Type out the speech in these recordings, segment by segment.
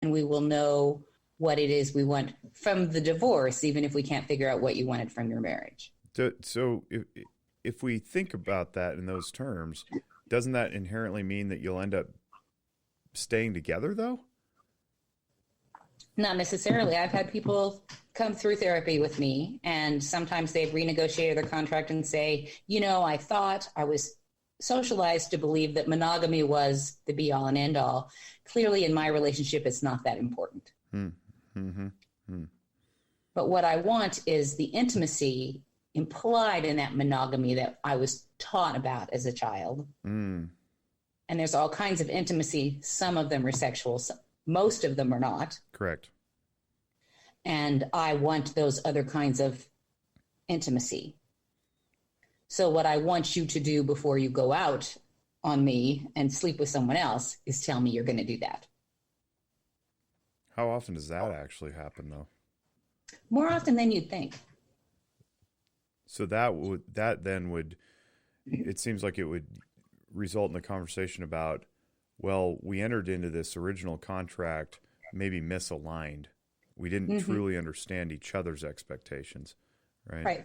and we will know what it is we want from the divorce, even if we can't figure out what you wanted from your marriage. So if we think about that in those terms, doesn't that inherently mean that you'll end up staying together, though? Not necessarily. I've had people come through therapy with me, and sometimes they've renegotiated their contract and say, I thought I was socialized to believe that monogamy was the be all and end all. Clearly, in my relationship, it's not that important. But what I want is the intimacy implied in that monogamy that I was taught about as a child. And there's all kinds of intimacy. Some of them are sexual. Most of them are not. Correct. And I want those other kinds of intimacy. So what I want you to do before you go out on me and sleep with someone else is tell me you're going to do that. How often does that actually happen, though? More often than you'd think. So it seems like it would result in a conversation about, well, we entered into this original contract maybe misaligned. We didn't truly understand each other's expectations, right? Right.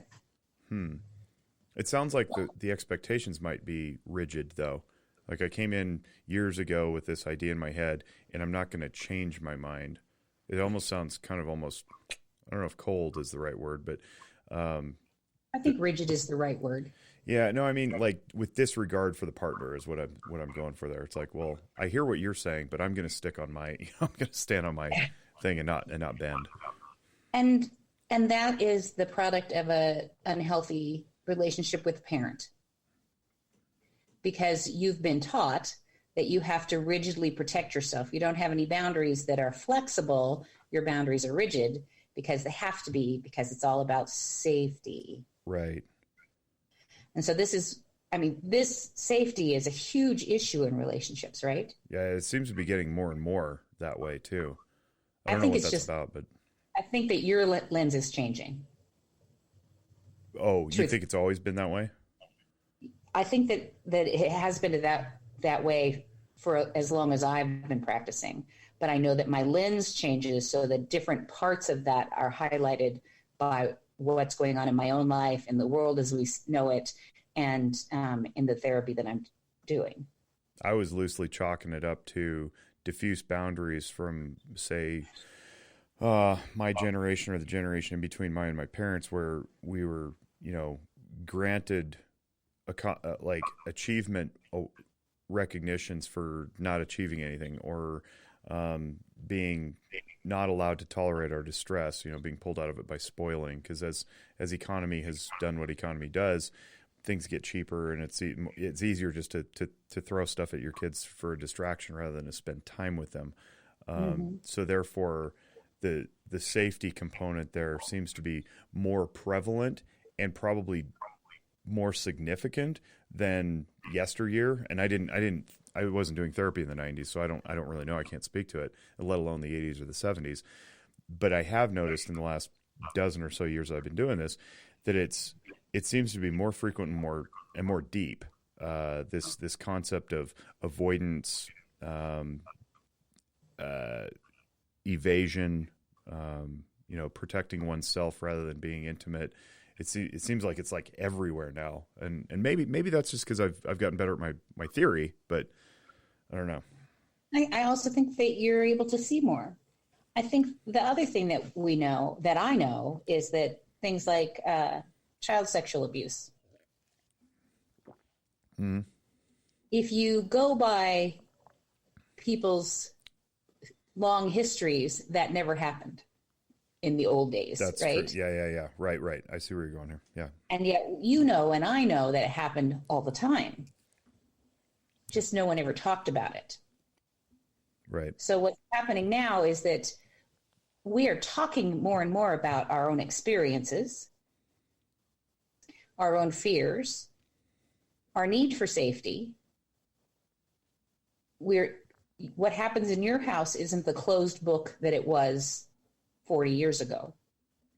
It sounds like the expectations might be rigid, though. Like I came in years ago with this idea in my head, and I'm not going to change my mind. It almost sounds kind of almost, I don't know if cold is the right word, but I think rigid is the right word. Yeah, no, I mean, like with disregard for the partner is what I'm going for there. It's like, well, I hear what you're saying, but I'm going to stick on my, I'm going to stand on my thing and not bend. And that is the product of a unhealthy relationship with a parent, because you've been taught that you have to rigidly protect yourself. You don't have any boundaries that are flexible. Your boundaries are rigid because they have to be, because it's all about safety. Right. And so this safety is a huge issue in relationships, right? Yeah, it seems to be getting more and more that way too. I don't know what that's about, but I think that your lens is changing. Oh, you think it's always been that way? I think that it has been that way for as long as I've been practicing. But I know that my lens changes so that different parts of that are highlighted by what's going on in my own life, in the world as we know it, and in the therapy that I'm doing. I was loosely chalking it up to diffuse boundaries from, say, my generation or the generation in between mine and my parents, where we were, granted like achievement recognitions for not achieving anything, or being not allowed to tolerate our distress, being pulled out of it by spoiling. Because as economy has done what economy does, things get cheaper, and it's easier just to throw stuff at your kids for a distraction rather than to spend time with them. So therefore, the safety component there seems to be more prevalent and probably more significant than yesteryear. And I wasn't doing therapy in the 90s, so I don't really know. I can't speak to it, let alone the 80s or the 70s. But I have noticed in the last dozen or so years I've been doing this that it seems to be more frequent and more deep. This concept of avoidance, evasion, protecting oneself rather than being intimate. It seems like it's like everywhere now, and maybe that's just because I've gotten better at my theory, but I don't know. I also think that you're able to see more. I think the other thing that I know is that things like child sexual abuse. Mm-hmm. If you go by people's long histories, that never happened in the old days. That's right? True. Yeah. Right. I see where you're going here. Yeah. And yet, and I know that it happened all the time. Just no one ever talked about it. Right. So what's happening now is that we are talking more and more about our own experiences, our own fears, our need for safety. What happens in your house isn't the closed book that it was 40 years ago.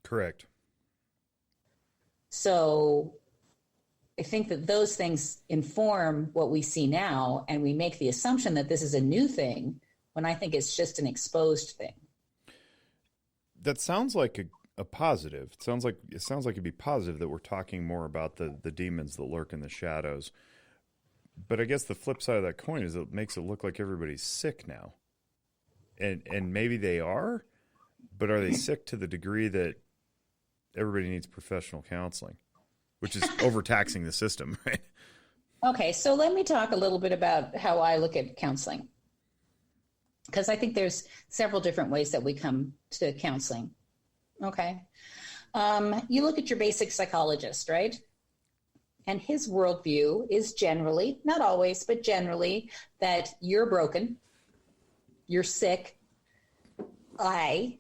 Correct. So I think that those things inform what we see now, and we make the assumption that this is a new thing, when I think it's just an exposed thing. That sounds like a positive. It sounds like it'd be positive that we're talking more about the demons that lurk in the shadows. But I guess the flip side of that coin is it makes it look like everybody's sick now. And maybe they are, but are they sick to the degree that everybody needs professional counseling, which is overtaxing the system, right? Okay, so let me talk a little bit about how I look at counseling, because I think there's several different ways that we come to counseling. Okay. You look at your basic psychologist, right? And his worldview is generally, not always, but generally, that you're broken, you're sick. I,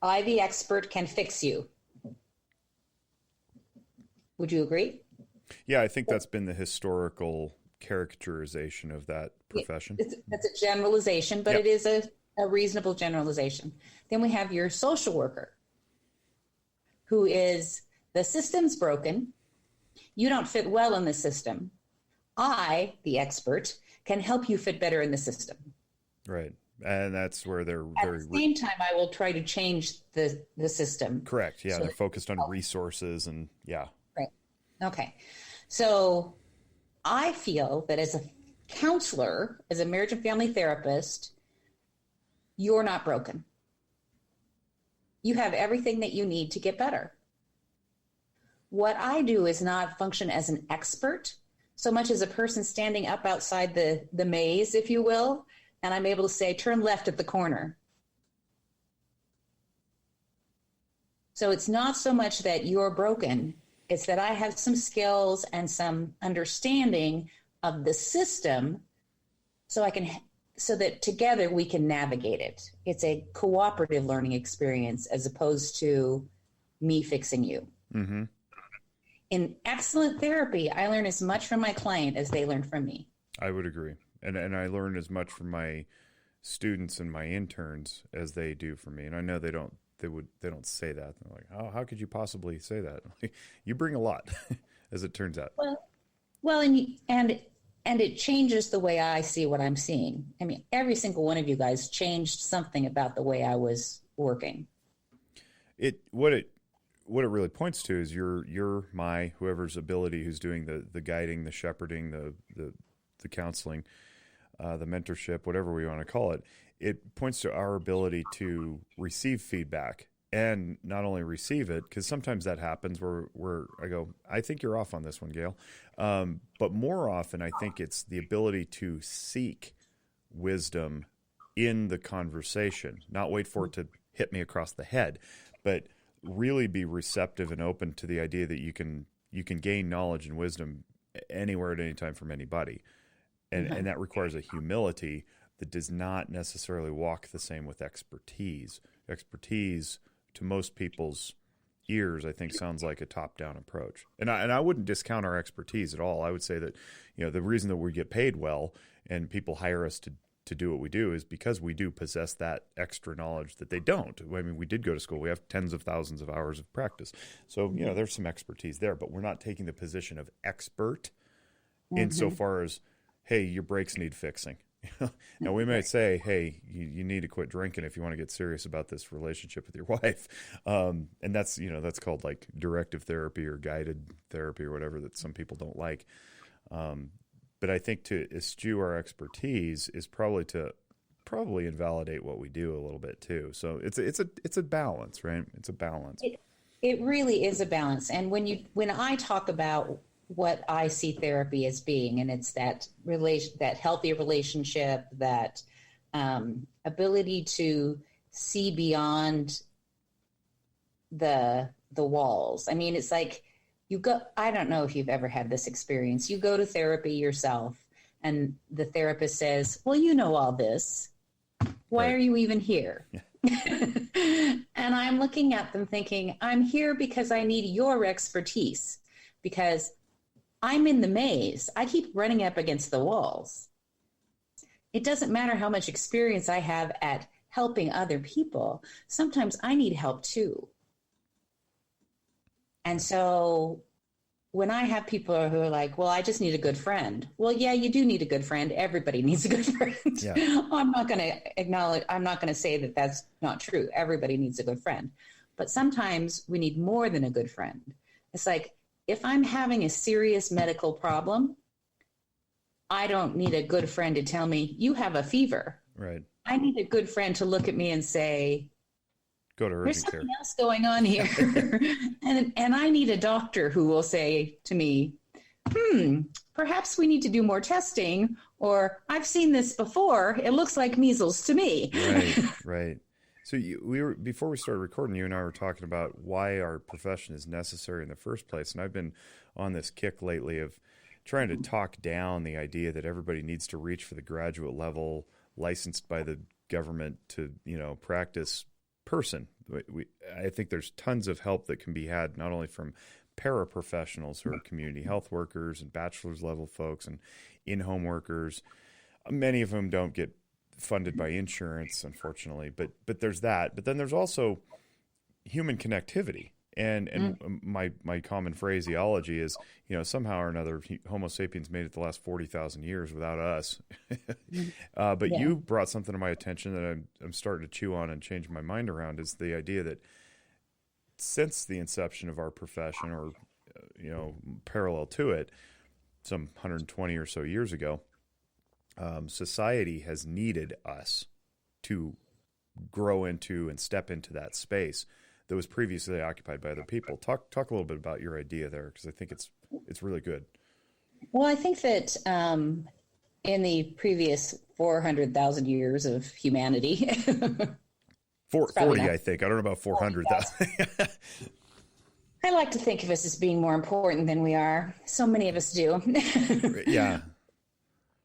the expert, can fix you. Would you agree? Yeah, I think that's been the historical characterization of that profession. That's a generalization, but Yep. it is a reasonable generalization. Then we have your social worker, who is, the system's broken. You don't fit well in the system. I, the expert, can help you fit better in the system. Right. And that's where they're At very the same time, I will try to change the system. correct. Yeah, So they're focused on resources and yeah. Right. Okay. So I feel that as a counselor, as a marriage and family therapist, you're not broken. You have everything that you need to get better. What I do is not function as an expert so much as a person standing up outside the maze, if you will, and I'm able to say, turn left at the corner. So it's not so much that you're broken, it's that I have some skills and some understanding of the system so that together we can navigate it. It's a cooperative learning experience as opposed to me fixing you. Mm-hmm. In excellent therapy, I learn as much from my client as they learn from me. I would agree. And I learn as much from my students and my interns as they do from me. And I know they don't say that. They're like, how could you possibly say that? Like, you bring a lot, as it turns out. Well, and it changes the way I see what I'm seeing. I mean, every single one of you guys changed something about the way I was working. What it really points to is my whoever's ability who's doing the guiding, the shepherding, the counseling, the mentorship, whatever we want to call it. It points to our ability to receive feedback and not only receive it, because sometimes that happens where I go, I think you're off on this one, Gail. But more often, I think it's the ability to seek wisdom in the conversation, not wait for it to hit me across the head, but really be receptive and open to the idea that you can gain knowledge and wisdom anywhere at any time from anybody. And that requires a humility that does not necessarily walk the same with expertise. Expertise, to most people's ears, I think sounds like a top-down approach. And I wouldn't discount our expertise at all. I would say that, the reason that we get paid well and people hire us to do what we do is because we do possess that extra knowledge that they don't. I mean, we did go to school. We have tens of thousands of hours of practice. So, there's some expertise there, but we're not taking the position of expert insofar as, hey, your brakes need fixing. Now, we might say, hey, you need to quit drinking if you want to get serious about this relationship with your wife. And that's called like directive therapy or guided therapy or whatever that some people don't like. But I think to eschew our expertise is probably invalidate what we do a little bit too. So it's a balance, right? It's a balance. It really is a balance. And when I talk about what I see therapy as being, and it's that healthy relationship, that ability to see beyond the walls. I mean, it's like I don't know if you've ever had this experience. You go to therapy yourself and the therapist says, well, you know all this. Why are you even here? Yeah. And I'm looking at them thinking, I'm here because I need your expertise, because I'm in the maze. I keep running up against the walls. It doesn't matter how much experience I have at helping other people. Sometimes I need help too. And so when I have people who are like, well, I just need a good friend. Well, yeah, you do need a good friend. Everybody needs a good friend. Yeah. I'm not going to say that that's not true. Everybody needs a good friend. But sometimes we need more than a good friend. It's like, if I'm having a serious medical problem, I don't need a good friend to tell me you have a fever. Right. I need a good friend to look at me and say, go to urgent there's care. something else going on here. and I need a doctor who will say to me, perhaps we need to do more testing, or I've seen this before. It looks like measles to me. Right, right. So before we started recording, you and I were talking about why our profession is necessary in the first place. And I've been on this kick lately of trying to talk down the idea that everybody needs to reach for the graduate level, licensed by the government to, practice person. I think there's tons of help that can be had, not only from paraprofessionals who are community health workers and bachelor's level folks and in-home workers. Many of them don't get funded by insurance, unfortunately, but there's that. But then there's also human connectivity. And my common phraseology is, somehow or another, Homo sapiens made it the last 40,000 years without us. But you brought something to my attention that I'm starting to chew on and change my mind around, is the idea that since the inception of our profession, or, parallel to it, some 120 or so years ago, society has needed us to grow into and step into that space that was previously occupied by other people. Talk a little bit about your idea there, because I think it's really good. Well, I think that in the previous 400,000 years of humanity, 40, I think. I don't know about 400,000. I like to think of us as being more important than we are. So many of us do. Yeah.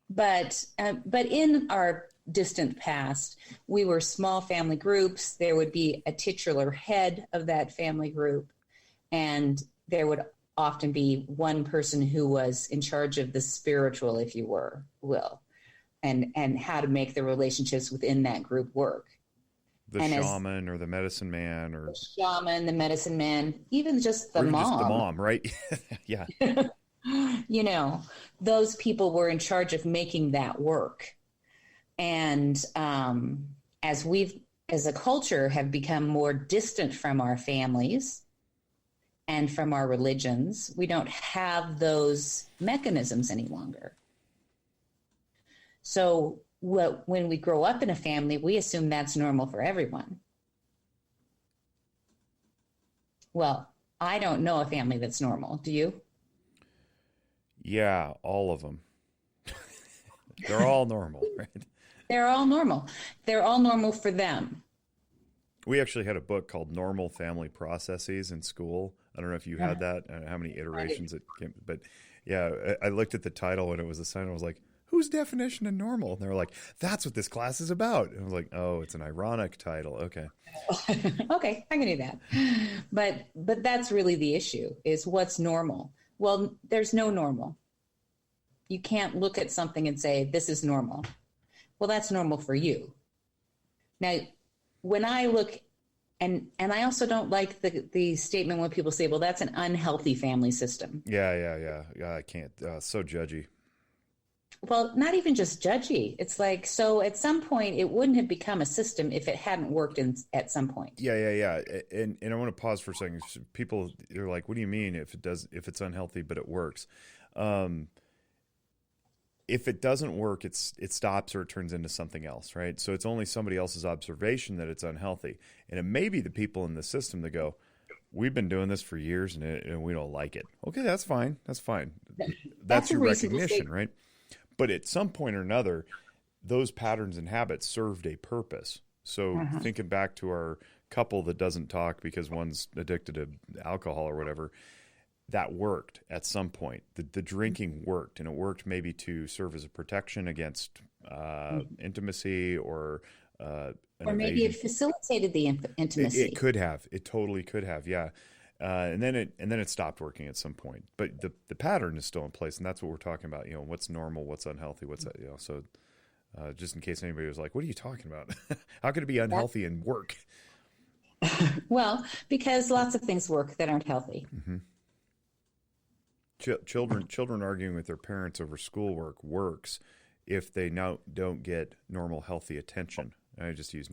But in our distant past, we were small family groups. There would be a titular head of that family group, and there would often be one person who was in charge of the spiritual, if you will, and how to make the relationships within that group work. The shaman or the medicine man, or the shaman, the medicine man, even just the or even mom. just the mom, right? Yeah. Those people were in charge of making that work. And as a culture, have become more distant from our families and from our religions, we don't have those mechanisms any longer. So when we grow up in a family, we assume that's normal for everyone. Well, I don't know a family that's normal. Do you? Yeah, all of them. They're all normal, right? They're all normal. They're all normal for them. We actually had a book called Normal Family Processes in school. I don't know if you had that, how many iterations it came, but yeah, I looked at the title when it was assigned. I was like, whose definition of normal? And they were like, that's what this class is about. And I was like, oh, it's an ironic title. Okay. Okay, I can do that. But that's really the issue, is what's normal. Well, there's no normal. You can't look at something and say, this is normal. Well, that's normal for you. Now, when I look, and I also don't like the statement when people say, well, that's an unhealthy family system. Yeah, I can't. So judgy. Well, not even just judgy. It's like, so at some point, it wouldn't have become a system if it hadn't worked at some point. Yeah. And I want to pause for a second. People are like, what do you mean if it's unhealthy, but it works? If it doesn't work, it stops or it turns into something else, right? So it's only somebody else's observation that it's unhealthy. And it may be the people in the system that go, we've been doing this for years and we don't like it. Okay, that's fine. That's fine. That's your recognition, right? But at some point or another, those patterns and habits served a purpose. So thinking back to our couple that doesn't talk because one's addicted to alcohol or whatever, that worked at some point. The drinking worked, and it worked maybe to serve as a protection against intimacy or maybe it facilitated the intimacy. It could have. It totally could have. Yeah. And then it stopped working at some point, but the pattern is still in place, and that's what we're talking about. What's normal, what's unhealthy, what's that? So just in case anybody was like, "What are you talking about? How could it be unhealthy and work?" Well, because lots of things work that aren't healthy. Mm-hmm. children arguing with their parents over schoolwork works if they now don't get normal healthy attention. I just use